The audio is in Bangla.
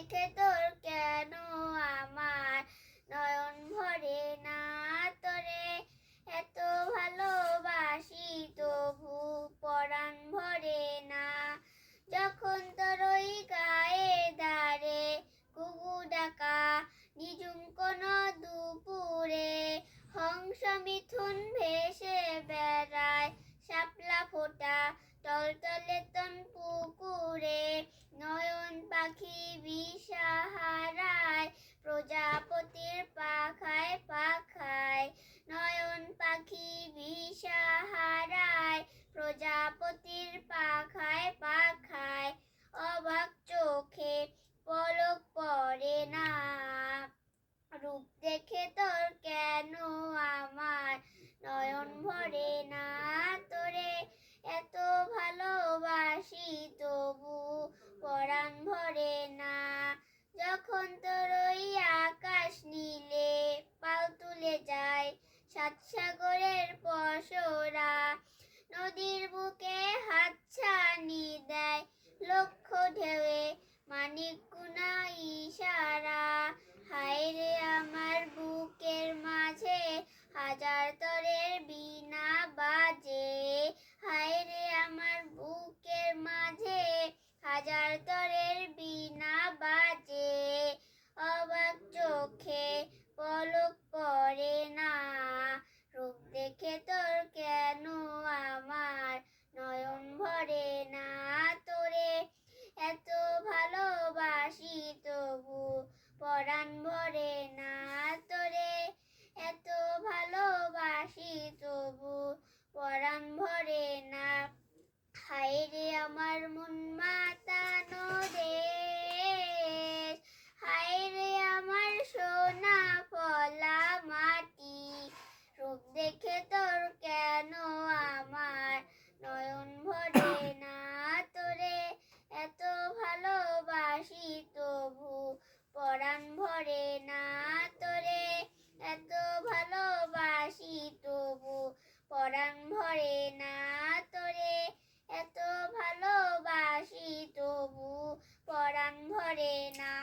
দেখে তোর কেন আমার নয়ন ভরে না তোরে এত ভালোবাসি তবু পরাণ ভরে না যখন তোর ওই গায়ের ধারে কুকু ডাকা নিঝুম কোন দুপুরে হংস মিথুন ভেসে বেড়ায় শাপলা ফোটা টলটলে তন পুকুরে নয়ন পাখি দিশাহারায় প্রজাপতির পাখায় পাখায় নয়ন পাখি দিশাহারায় প্রজাপতির পাখায় পাখায় অবাক চোখে পলক পড়ে না রূপ দেখে তোর কেন আমার নয়ন ভরে না তোরে এত ভালোবাসি তবু পরাণ ভরে না যখন তোর ওই আকাশ নীলে পাল তুলে যায় সাত সাগরের পসরা নদীর বুকে হাতছানি দেয় লক্ষ ঢেউয়ে মানিক গুনা ইশারা হায় রে আমার বুকের মাঝে হাজার তরের বীণা বাজে হায় রে আমার বুকের মাঝে হাজার তরের বীণা বাজে অবাক চোখে পলক পড়ে না রূপ দেখে তোর কেন আমার নয়ন ভরে না তোরে এত ভালোবাসি তবু পরাণ ভরে না তোরে এত ভালোবাসি তবু পরাণ ভরে না হায় রে আমার মন মাতানো দেশ হায় রে আমার সোনা ফলা মাটি রূপ দেখে তোর কেন আমার নয়ন ভরে না তোরে এত ভালোবাসি তবু পরাণ ভরে না তোরে এত ভালোবাসি তবু পরাণ ভরে না তোরে এত ভালোবাসি তবু পরাণ ভরে না।